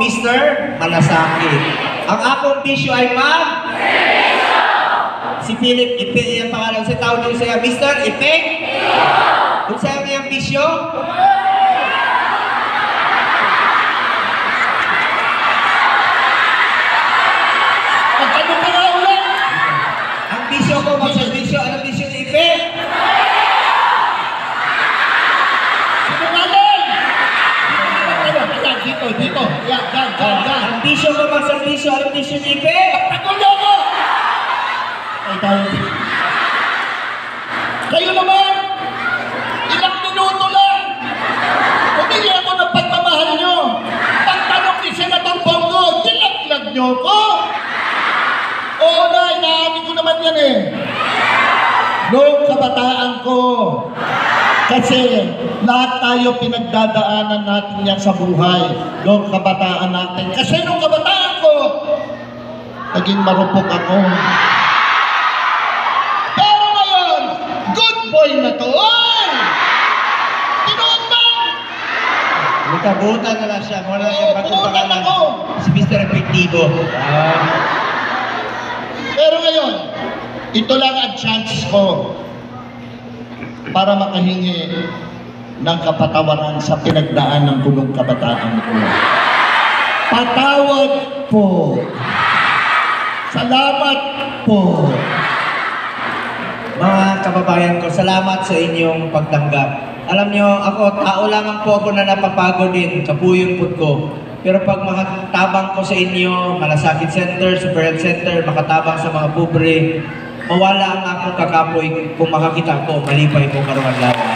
Mr. Malasakit. Ang akong bisyo ay Ma'am si Philip Ipe, ang pangalan sa tao din siya, Mr. Ipe? Kung sa'yo niyang bisyo? Pagkano pa nga ulit? Ang bisyo ko, magservisyo. Anong bisyo ni Ipe? Sinungaling! Ayan, dito. Yan. Ang bisyo ko, magservisyo. Anong bisyo ni Ipe? Takol niyo ako! Ay, tayo. Kayo naman! Ilang minuto lang! Pumili ako ng pagmamahal nyo! Pagtanong ni Senator Bongo, dilaglag nyo ko! Oo na, inaamin ko naman yan eh. Noong kabataan ko, kasi lahat tayo pinagdadaanan natin yan sa buhay. Noong kabataan natin. Kasi noong kabataan ko, naging marupok ako. Pero ngayon, good boy na to. Oy! Tinoon ba? Buta-buta na lang siya. Wala yung bagong buta pangalan. ako. Si Mr. Efectivo. Pero ngayon, ito lang ang chance ko para makahingi ng kapatawaran sa pinagdaan ng bulong kabataan ko. Patawad po. Salamat po. Mga kababayan ko, salamat sa inyong pagtanggap. Alam nyo, ako, tao lamang po ako na napapagod din, kapuyong po ko. Pero pag makatabang ko sa inyo, Malasakit Center, Super Health Center, makatabang sa mga pobre, mawala ang akong kakapoy kung makakita ko, malipay ko karuan lawa.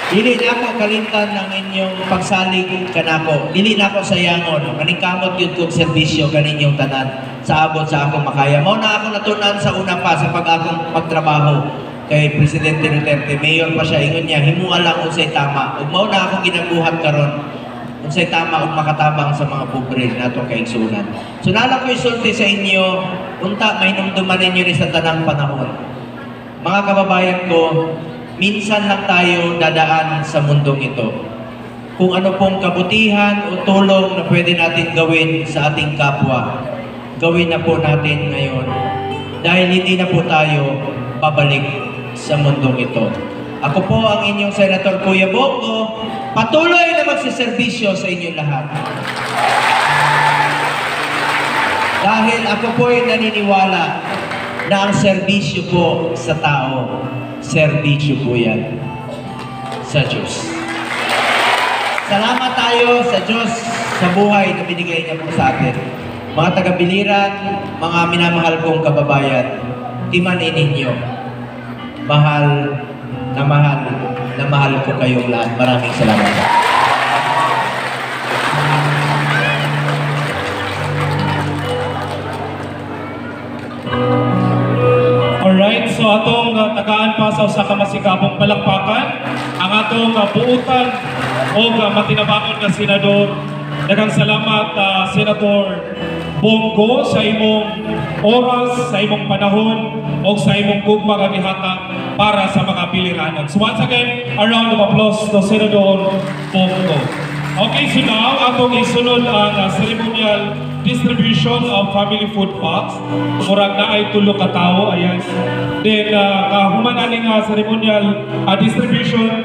Dili na ako kalintan ng inyong pagsalig kanako. Dili na ako sayangon. Maningkamot yun kong serbisyo kaninyong tanan sa abot sa akong makaya. Mao na ako natunan sa una pa sa pag-akong pagtrabaho kay Presidente Duterte. Mayor pa siya, ingon niya, himuha lang unsay tama. Ug mao na akong ginabuhat karon. Unsay tama ug makatabang sa mga pobre nato kay igsunan. So nala ko isulti sa inyo, unta mahinumduman ninyo ni sa tanang panahon. Mga kababayan ko, minsan lang tayo dadaan sa mundong ito. Kung ano pong kabutihan o tulong na pwede natin gawin sa ating kapwa, gawin na po natin ngayon. Dahil hindi na po tayo babalik sa mundong ito. Ako po ang inyong Senator Kuya Bongo, patuloy na magsiservisyo sa inyong lahat. Dahil ako po ay naniniwala na ang serbisyo po sa tao, serbisyo po yan sa Diyos. Salamat tayo sa Diyos sa buhay na binigay niya po sa atin. Mga taga-biliran, mga minamahal kong kababayan, timanin ninyo. Mahal ko kayong lahat. Maraming salamat. Alright, so atong tagaan pa sa usa ka masikapong palakpakan ang atong buutan o matinabangon nga senador. Daghang salamat Senator Bongo sa imong oras, sa imong panahon o sa imong gugma nga gihatag para sa mga biliranon. So once again, a round of applause to Senator Bongo. Okay, so now atong isunod ang ceremonial distribution of family food packs. Murag na ay tulo ka tawo, ayan. Then kahuman aning ceremonial distribution.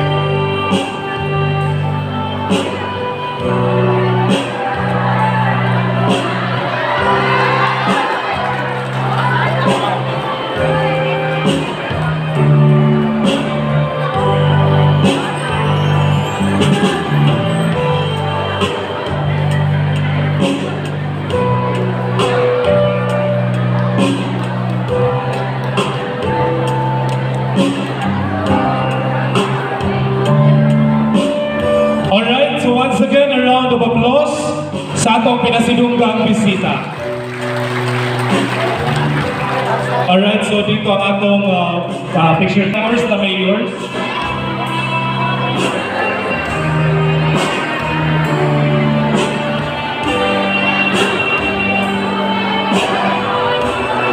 Once again, a round of applause sa atong pinasidunggang bisita. Alright, so dito ang atong picture towers na mayors.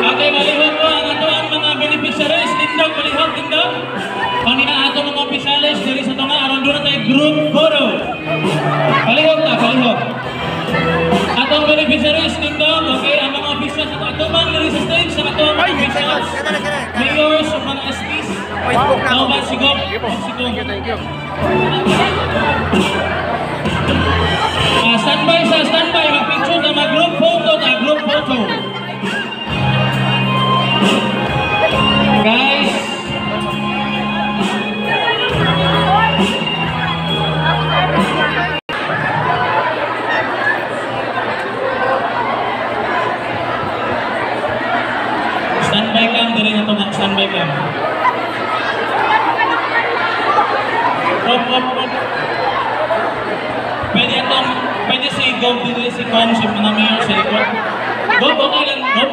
Okay, malihog po ang ato ang mga beneficiaries. Tindog, malihog, tindog. Panina ato mga opisyalis, diri sa tunga, aron doon na tayo group photo. Palihog na, palihog. Atong beneficiaries nindong, okay, ang mga officials at atong resistance sa atong mga officials, mayors o mga SPs, kauban sigop, standby, mag-picture na mag-group photo. Guys, standby cam, dali na ito mga standby cam. Op. Pwede si Gob, dito si Kong, si mga mayor, si Gob. Gob, okay lang, Gob.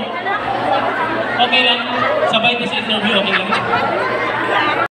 Okay lang. Sabay ka sa interview, okay lang.